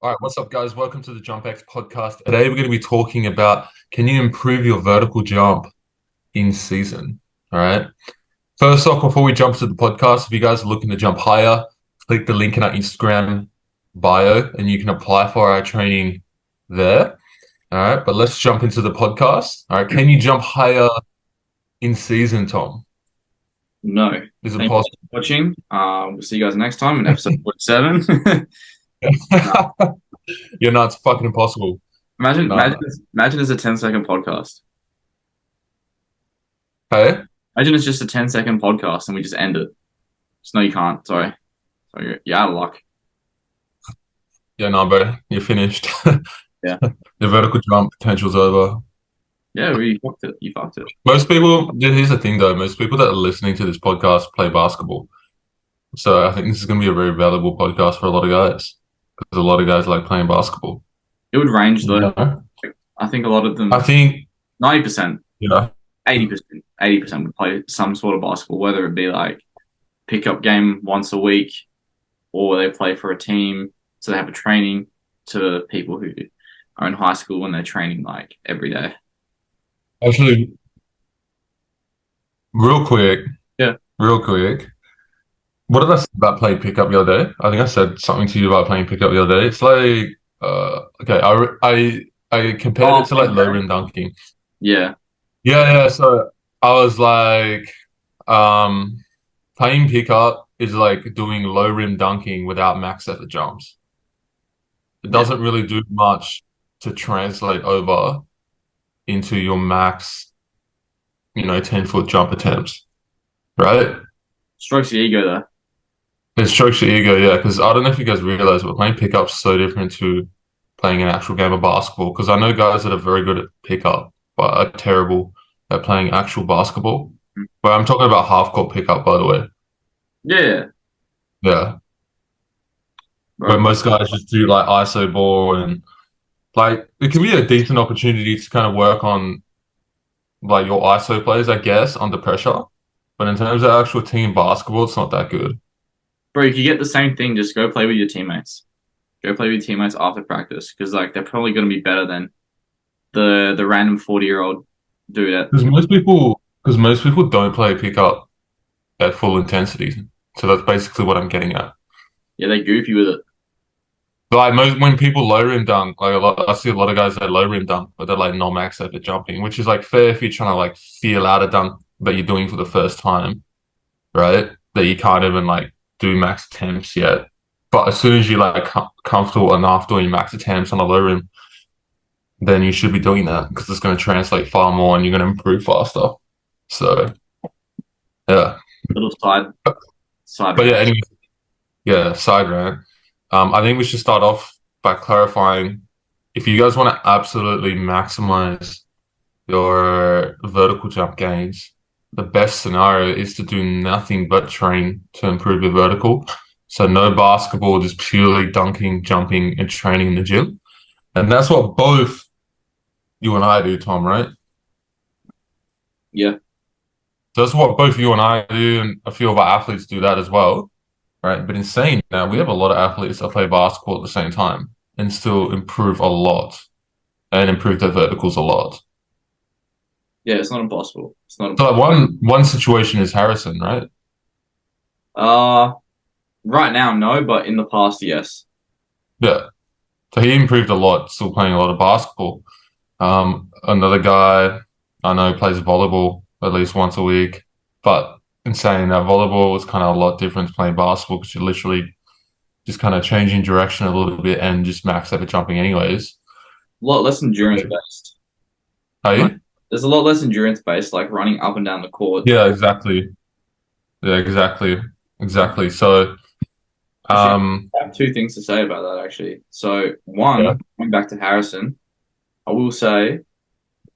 All right, what's up, guys? Welcome to the JumpX podcast. Today, we're going to be talking about can you improve your vertical jump in season? All right. First off, before we jump to the podcast, if you guys are looking to jump higher, click the link in our Instagram bio and you can apply for our training there. All right. But let's jump into the podcast. All right. Can you jump higher in season, Tom? No. Is it Thank you possible? for watching. We'll see you guys next time in episode 47. You're not. It's fucking impossible. Imagine, No, imagine, no. imagine it's a 10-second podcast. Hey? Imagine it's just a 10-second podcast and we just end it. Just no, you can't. Sorry. You're out of luck. Yeah, no, bro. You're finished. Yeah. The vertical jump potential's over. Yeah, we fucked it. You fucked it. Most people, here's the thing though, most people that are listening to this podcast play basketball. So I think this is going to be a very valuable podcast for a lot of guys because a lot of guys like playing basketball. It would range You though. know? I think a lot of I them, think, 90%, you know, 80%, 80% would play some sort of basketball, whether it be like pickup game once a week or they play for a team. So they have a training to people who are in high school and they're training like every day. actually, real quick, Yeah. real quick, what did I say about playing pickup the other day? I think I said something to you about playing pickup the other day. It's like, okay, I compared Oh, it to like low rim dunking. yeah. Yeah, yeah. So I was like, um, playing pickup is like doing low rim dunking without max effort jumps. It Yeah. doesn't really do much to translate over into your max, 10-foot jump attempts, right? Strokes the ego there. It strokes your ego, yeah, because I don't know if you guys realize, but playing pickup's so different to playing an actual game of basketball. Because I know guys that are very good at pickup, but are terrible at playing actual basketball. But I'm talking about half court pickup, by the way. Yeah. Yeah, where Bro, most guys just do like ISO ball and like it can be a decent opportunity to kind of work on like your ISO plays, I guess, under pressure. But in terms of actual team basketball, it's not that good. if you get the same thing, just go play with your teammates. Go play with your teammates after practice because like they're probably going to be better than the random 40-year-old dude at. Because most people don't play pickup at full intensity. So that's basically what I'm getting at. Yeah, they goofy with it. Like most when people low rim dunk, like a lot, I see a lot of guys that low rim dunk, but they're like no max effort jumping, which is like fair if you're trying to like feel out a dunk that you're doing for the first time, right? That you can't even like do max attempts yet. But as soon as you're like comfortable enough doing max attempts on a low rim, then you should be doing that because it's going to translate far more and you're going to improve faster. So yeah, Little side but rant. yeah. Anyway, yeah. Side rant. I think we should start off by clarifying if you guys want to absolutely maximize your vertical jump gains, the best scenario is to do nothing but train to improve your vertical. So no basketball, just purely dunking, jumping, and training in the gym. And that's what both you and I do, Tom, right? Yeah. That's what both you and I do, and a few of our athletes do that as well, right? But in saying that, we have a lot of athletes that play basketball at the same time and still improve a lot and improve their verticals a lot. Yeah, it's not impossible. It's not So like impossible. one situation is Harrison, right? Uh, right now, no, but in the past, yes. Yeah. So he improved a lot, still playing a lot of basketball. Another guy I know plays volleyball at least once a week, but in saying that, volleyball is kind of a lot different to playing basketball because you're literally just kind of changing direction a little bit and just max effort jumping anyways. A lot less endurance based. Are Like, you? there's a lot less endurance based, like running up and down the court. Yeah, exactly. Yeah, exactly. Exactly. So, Actually, um, I have two things to say about that, actually. So, yeah, one, going back to Harrison, I will say,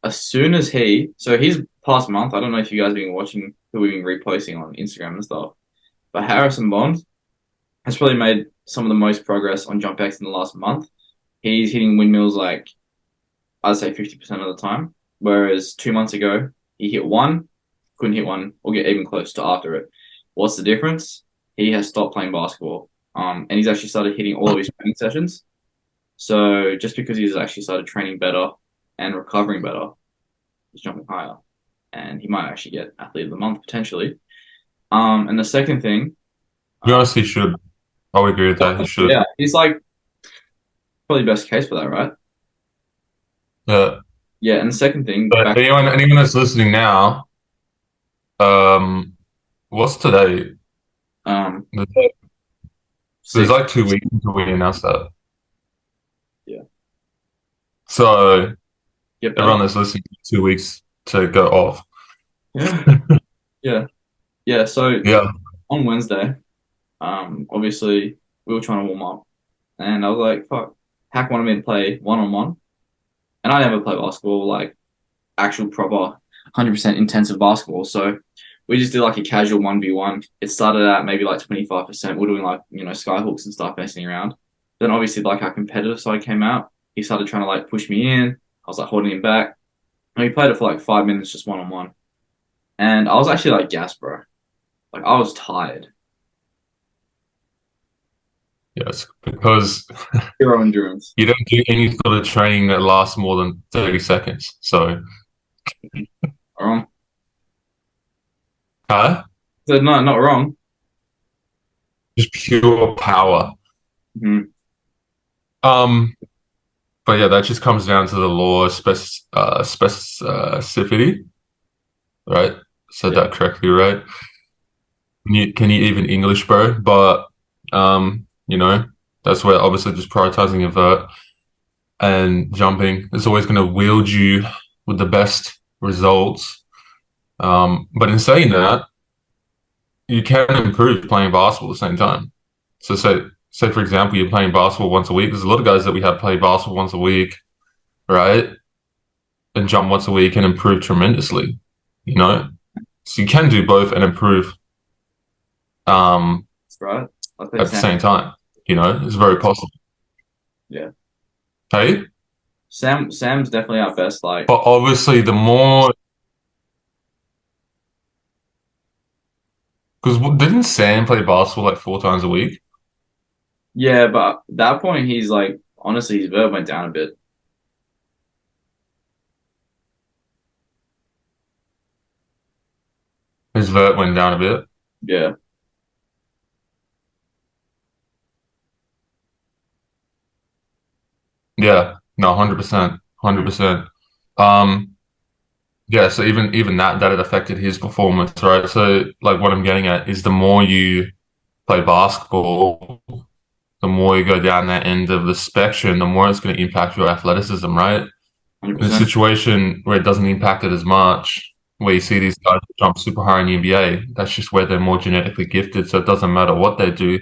as soon as so his past month, I don't know if you guys have been watching who we've been reposting on Instagram and stuff, but Harrison Bond has probably made some of the most progress on JumpX in the last month. He's hitting windmills like I'd say 50% of the time, whereas 2 months ago he hit one, couldn't hit one or get even close to after it. What's the difference? He has stopped playing basketball, and he's actually started hitting all of his training sessions. So just because he's actually started training better and recovering better, he's jumping higher, and he might actually get athlete of the month potentially. And the second thing, To be uh, honest, he should. I would agree with that. He should. yeah, he's like probably best case for that, right? Yeah. Yeah, and the second thing, But back anyone that's listening now, um, what's today? um There's six, like 2 weeks until we announce that. yeah, So get better. everyone that's listening, 2 weeks to go off. Yeah, yeah, yeah. So Yeah. on Wednesday, obviously we were trying to warm up, and I was like, "Fuck." Hack wanted me to play one on one, and I never play basketball like actual proper 100% intensive basketball. So we just did like a casual 1v1. It started at maybe like 25%. We're doing like, sky hooks and stuff, messing around. Then obviously like our competitive side came out. He started trying to like push me in. I was like holding him back. And we played it for like 5 minutes just one on one. And I was actually like gassed, bro. Like I was tired. Yes. Because Zero endurance. you don't do any sort of training that lasts more than 30 seconds. So, Wrong. huh? So no, not wrong. Just pure power. Mm-hmm. Um, but yeah, that just comes down to the law of specificity, right? Said Yeah, that correctly, right? Can you even English, bro? But that's where obviously just prioritizing your vert and jumping is always going to wield you with the best results. But in saying that, you can improve playing basketball at the same time. So say for example, you're playing basketball once a week. There's a lot of guys that we have play basketball once a week, right? And jump once a week and improve tremendously, you know? So you can do both and improve um, that's right. I think at the Sam. same time. It's very possible. Yeah, Hey, Sam's definitely our best. Like, but obviously the more because didn't Sam play basketball like 4 times a week? yeah, but at that point he's like, honestly, his verb went down a bit. His vert went down a bit. Yeah. Yeah, no, 100%, Mm. 100%. Um, yeah, so even that had affected his performance, right? So like what I'm getting at is the more you play basketball, the more you go down that end of the spectrum, the more it's going to impact your athleticism, right? In a 100%. situation where it doesn't impact it as much, where you see these guys jump super high in the NBA, that's just where they're more genetically gifted. So it doesn't matter what they do,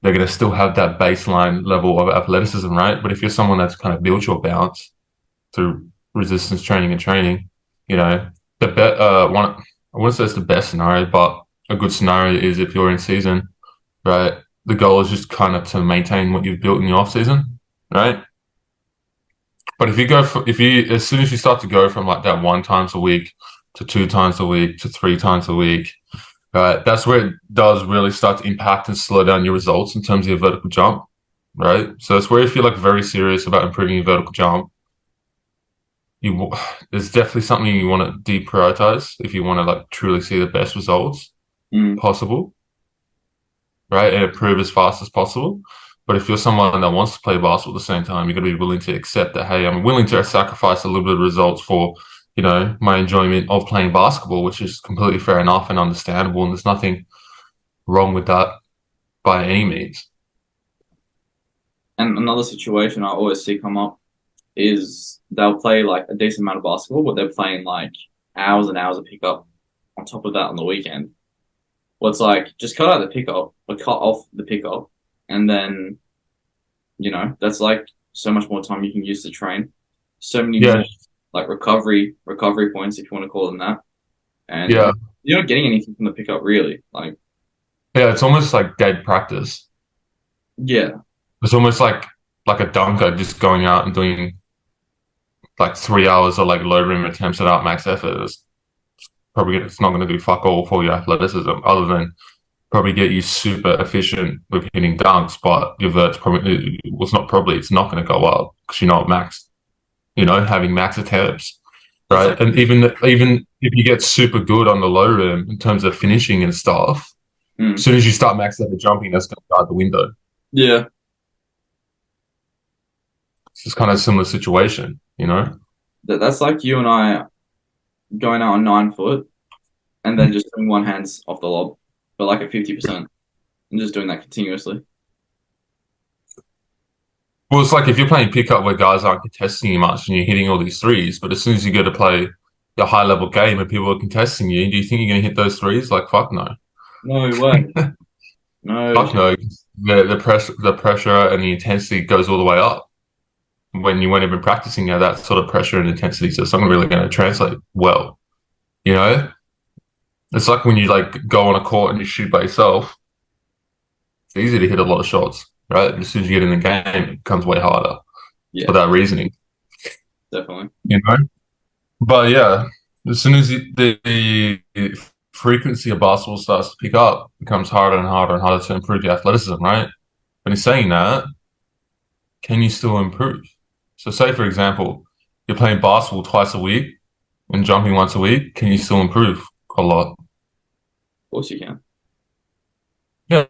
they're going to still have that baseline level of athleticism, right? But if you're someone that's kind of built your bounce through resistance training and training, you know, the one, I wouldn't say it's the best scenario, but a good scenario is if you're in season, right? The goal is just kind of to maintain what you've built in the off season, right? But if you, as soon as you start to go from like that 1 times a week to 2 times a week to 3 times a week, right, that's where it does really start to impact and slow down your results in terms of your vertical jump, right? So it's where if you're like very serious about improving your vertical jump, you there's definitely something you want to deprioritize if you want to like truly see the best results Mm, possible, right, and improve as fast as possible. But if you're someone that wants to play basketball at the same time, you got to be willing to accept that, hey, I'm willing to sacrifice a little bit of results for, my enjoyment of playing basketball, which is completely fair enough and understandable. And there's nothing wrong with that by any means. and another situation I always see come up is they'll play like a decent amount of basketball, but they're playing like hours and hours of pickup on top of that on the weekend. Well, it's like just cut out the pickup or cut off the pickup, and then that's like so much more time you can use to train, so many Yeah, more like recovery points if you want to call them that, and yeah, you're not getting anything from the pickup really. Like, yeah. It's almost like dead practice. yeah, It's almost like a dunker just going out and doing like 3 hours of like low rim attempts at max effort. It's not going to do fuck all for your athleticism other than probably get you super efficient with hitting dunks, but your vert's probably, well, it's not probably, it's not going to go up because you're not max, having max attempts, It's right? like, And even if you get super good on the low rim in terms of finishing and stuff, as mm, soon as you start maxing out the jumping, that's going to guard the window. yeah, It's just kind of a similar situation, you know? that's like you and I going out on 9 foot and then just doing one hands off the lob, but like at 50%, and just doing that continuously. Well, it's like if you're playing pickup where guys aren't contesting you much and you're hitting all these threes, but as soon as you go to play a high level game and people are contesting you, do you think you're going to hit those threes? Like, fuck no. No way. No Fuck shit. no. The pressure and the intensity goes all the way up when you weren't even practicing that sort of pressure and intensity. So it's not really going to translate well. You know, it's like when you like go on a court and you shoot by yourself. It's easy to hit a lot of shots, right? As soon as you get in the game, it becomes way harder Yeah, for that reasoning. definitely. You know, but yeah, as soon as the frequency of basketball starts to pick up, it becomes harder and harder and harder to improve your athleticism, right? But in saying that, can you still improve? So, say for example, you're playing basketball twice a week and jumping once a week. Can you still improve a lot? Of course you can. Yeah,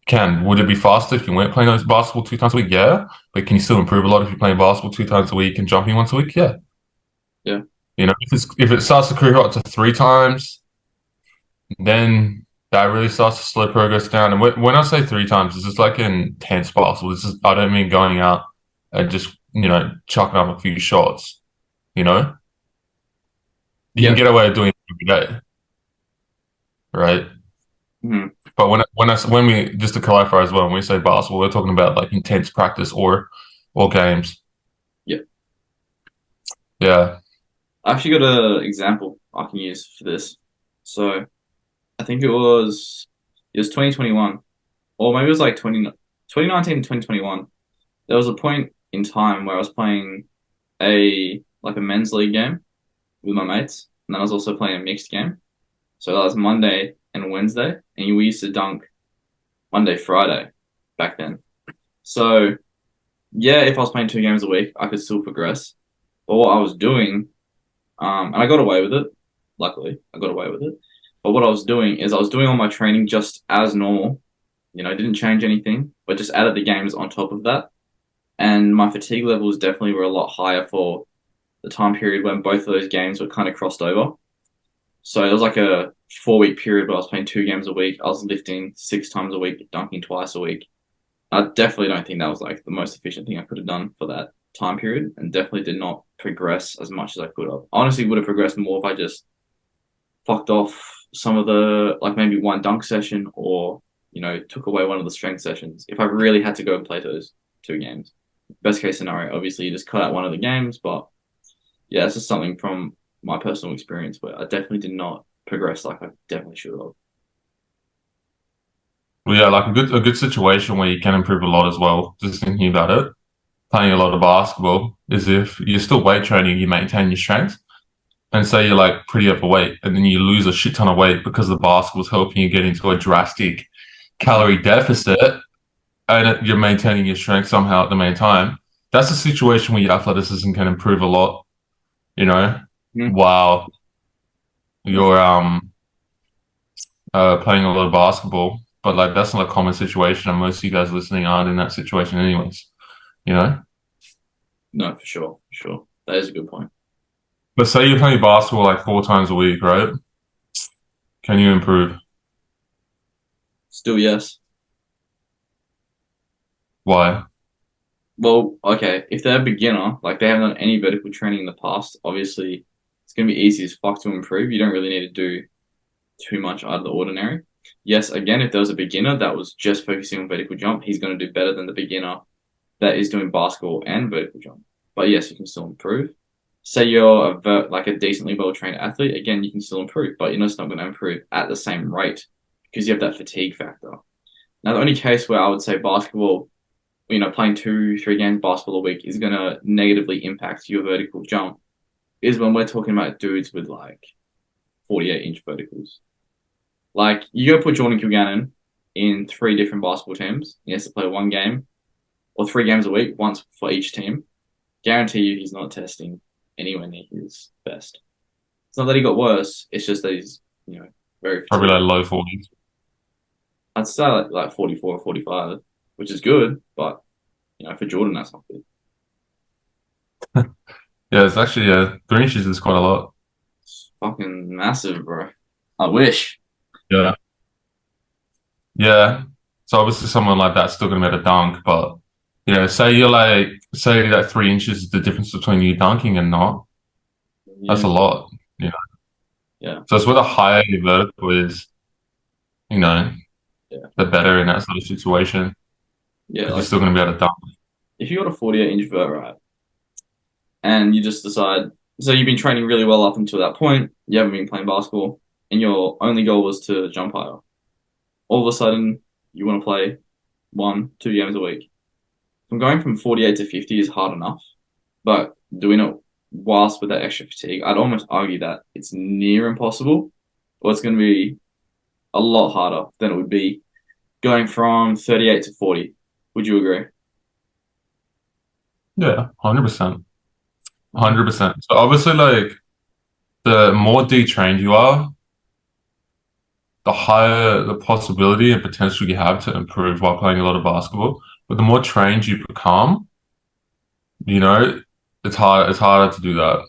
can. Would it be faster if you weren't playing those basketball 2 times a week? Yeah, but can you still improve a lot if you're playing basketball 2 times a week and jumping once a week? Yeah. Yeah. If it starts to creep up to 3 times, then that really starts to slow progress down. And when I say 3 times, it's just like intense basketball. This is I don't mean going out and just chucking up a few shots. You know, you can Yeah. get away with doing it every day, right? Mhm. But when we just to clarify as well, when we say basketball, we're talking about like intense practice or games. Yeah. Yeah. I actually got an example I can use for this. So I think it was 2021, or maybe it was like 2019 and 2021. There was a point in time where I was playing a men's league game with my mates, and then I was also playing a mixed game. So that was Monday and Wednesday, and we used to dunk Monday, Friday back then. So yeah, if I was playing 2 games a week, I could still progress. But what I was doing, and I got away with it. Luckily, I got away with it. But what I was doing is I was doing all my training just as normal. Didn't change anything, but just added the games on top of that. And my fatigue levels definitely were a lot higher for the time period when both of those games were kind of crossed over. So it was like a 4 week period where I was playing 2 games a week. I was lifting 6 times a week, dunking twice a week. I definitely don't think that was like the most efficient thing I could have done for that time period, and definitely did not progress as much as I could have. Honestly, would have progressed more if I just fucked off some of the like maybe one dunk session or took away one of the strength sessions. If I really had to go and play those 2 games, best case scenario, obviously you just cut out one of the games. But yeah, it's just something from my personal experience where I definitely did not progress like I definitely should have. Well, yeah, like a good situation where you can improve a lot as well. Just thinking about it, playing a lot of basketball is if you're still weight training, you maintain your strength. And say you're like pretty overweight, and then you lose a shit ton of weight because the basketball's helping you get into a drastic calorie deficit, and you're maintaining your strength somehow at the main time. That's a situation where your athleticism can improve a lot. You know, Mm-hmm. while Yeah, you're playing a lot of basketball. But like that's not a common situation, and most of you guys listening aren't in that situation, anyways. You know. no, for sure, for sure. That is a good point. But say you're playing basketball like 4 times a week, right? Can you improve? Still, yes. Why? Well, okay, if they're a beginner, like they haven't done any vertical training in the past, obviously it's gonna be easy as fuck to improve. You don't really need to do too much out of the ordinary. Yes, again, if there was a beginner that was just focusing on vertical jump, he's gonna do better than the beginner that is doing basketball and vertical jump. But yes, you can still improve. Say you're like a decently well trained athlete, again, you can still improve, but it's not going to improve at the same rate because you have that fatigue factor. Now, the only case where I would say basketball, playing 2, 3 games basketball a week is going to negatively impact your vertical jump is when we're talking about dudes with like 48-inch verticals. Like you go put Jordan Kilgannon in three different basketball teams. He has to play one game or 3 games a week, once for each team. Guarantee you he's not testing anywhere near his best. It's not that he got worse. It's just that he's, very Probably fatigued. like low 40s. I'd say like 44 or 45, which is good, but for Jordan, that's not good. Yeah, it's actually 3 inches is quite a lot. It's fucking massive, bro. I wish. Yeah. Yeah. So obviously someone like that's still gonna make a dunk, but say that 3 inches is the difference between you dunking and not. That's Yeah, a lot. Yeah. yeah, So it's where the higher your vertical is, you know, yeah, the better in that sort of situation yeah. because you're Like still gonna be able to dunk. if you got a 48-inch vert, right, and you just decide, so you've been training really well up until that point, you haven't been playing basketball, and your only goal was to jump higher. All of a sudden, you want to play 1, 2 games a week. From going from 48 to 50 is hard enough, but doing it whilst with that extra fatigue, I'd almost argue that it's near impossible, or it's going to be a lot harder than it would be going from 38 to 40. Would you agree? Yeah, 100%. 100%. So obviously like the more detrained you are, the higher the possibility and potential you have to improve while playing a lot of basketball. But the more trained you become, you know, it's harder to do that,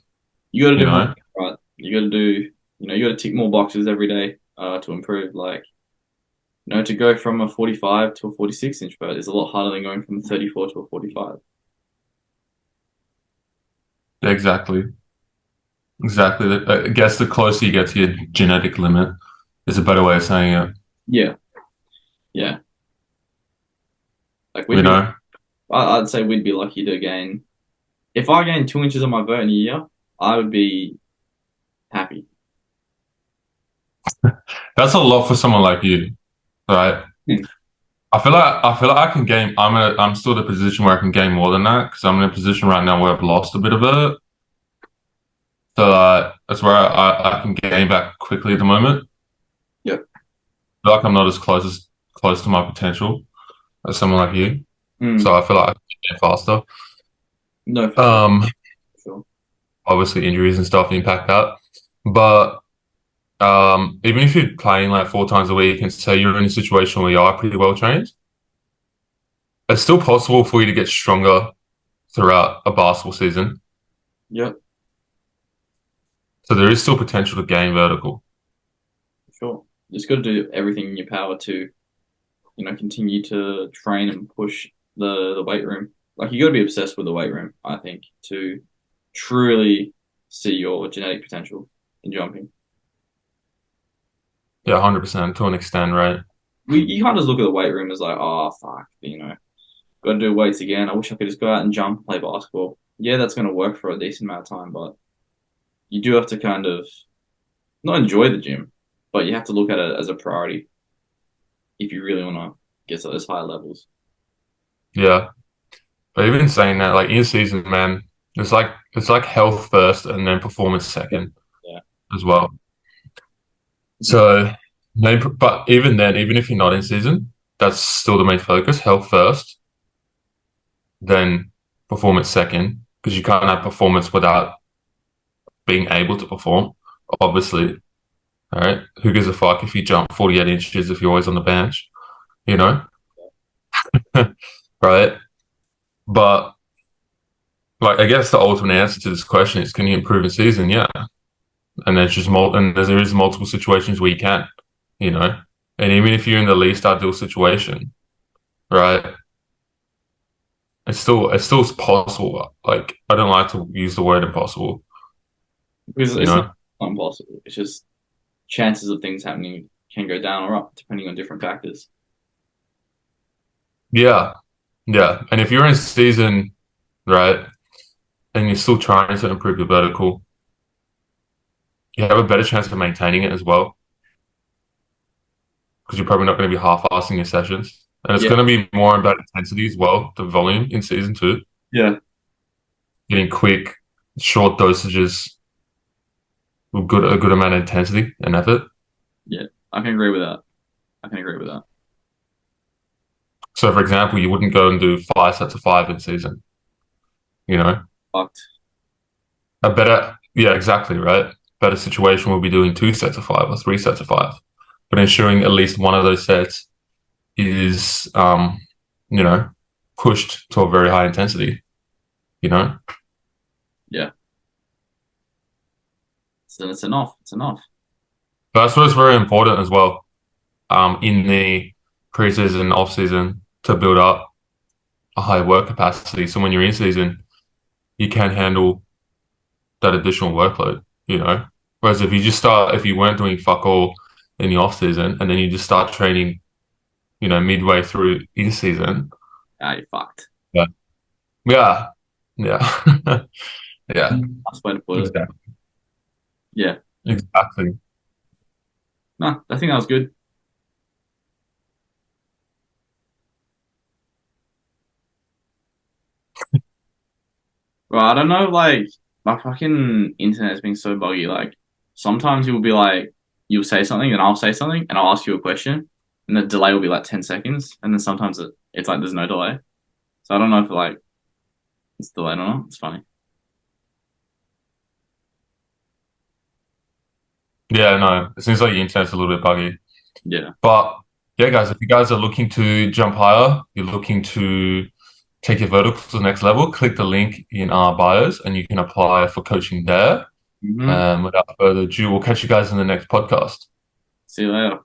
You got to you do more, know? right? You got to do, you got to tick more boxes every day to improve. Like, to go from a 45 to a 46-inch vert is a lot harder than going from a 34 to a 45. Yeah, exactly. Exactly. I guess the closer you get to your genetic limit is a better way of saying it, Yeah, yeah. Like you know? I'd say we'd be lucky to gain. If I gained 2 inches on my vert in a year, I would be happy. That's a lot for someone like you, right? Hmm. I feel like I can gain. I'm still in a position where I can gain more than that because I'm in a position right now where I've lost a bit of it. So that's where I can gain back quickly at the moment. Yep. I feel like I'm not as close to my potential as someone like you. Mm. So I feel like I can get faster. No, for sure, Um, for sure. Obviously injuries and stuff impact that, but even if you're playing like 4 times a week and say you're in a situation where you are pretty well trained, it's still possible for you to get stronger throughout a basketball season. Yep, So there is still potential to gain vertical. for sure. Just got to do everything in your power to, continue to train and push the weight room. Like you got to be obsessed with the weight room, I think, to truly see your genetic potential in jumping. Yeah, 100% to an extent, right? You can't just look at the weight room as like, oh fuck, got to do weights again. I wish I could just go out and jump and play basketball. Yeah, that's going to work for a decent amount of time, but you do have to kind of not enjoy the gym, but you have to look at it as a priority if you really want to get to those higher levels. Yeah. But even saying that, like in season, man, it's like health first and then performance second Yeah. as well. So maybe, but even then, even if you're not in season, that's still the main focus. Health first, then performance second, because you can't have performance without being able to perform. Obviously, all right. Who gives a fuck if you jump 48 inches if you're always on the bench, you know? Right? But like, I guess the ultimate answer to this question is, can you improve in season? Yeah. And there is multiple situations where you can, you know? And even if you're in the least ideal situation, right? It's still possible. Like I don't like to use the word impossible, Because you it's know? not impossible. It's just chances of things happening can go down or up depending on different factors. Yeah, yeah. And if you're in season, right, and you're still trying to improve your vertical, you have a better chance of maintaining it as well because you're probably not going to be half-assing your sessions, and it's Yeah. going to be more about intensity as well, the volume in season two, Yeah. getting quick, short dosages with a good amount of intensity and effort. Yeah. I can agree with that. I can agree with that. So, for example, you wouldn't go and do 5 sets of 5 in season. You know, Fucked. a better, yeah, exactly, right. Better situation will be doing 2 sets of 5 or 3 sets of 5, but ensuring at least one of those sets is, you know, pushed to a very high intensity. You know, Yeah. So it's enough. It's enough. but that's what's very important as well. In the preseason and off season to build up a high work capacity. So when you're in season, you can handle that additional workload, you know. Whereas if you weren't doing fuck all in the off season and then you just start training, midway through in season, Ah, you fucked. yeah, yeah, yeah, yeah, That's the way to put it. exactly, Yeah. exactly. No, I think that was good. Well, I don't know, like my fucking internet's been so buggy. Like sometimes you'll be like you'll say something and I'll say something and I'll ask you a question and the delay will be like 10 seconds and then sometimes it's like there's no delay. So I don't know if like it's delayed or not. It's funny. Yeah, no, it seems like the internet's a little bit buggy. Yeah. But yeah, guys, if you guys are looking to jump higher, you're looking to take your verticals to the next level, click the link in our bios and you can apply for coaching there. Hmm. Without further ado, we'll catch you guys in the next podcast. See you later.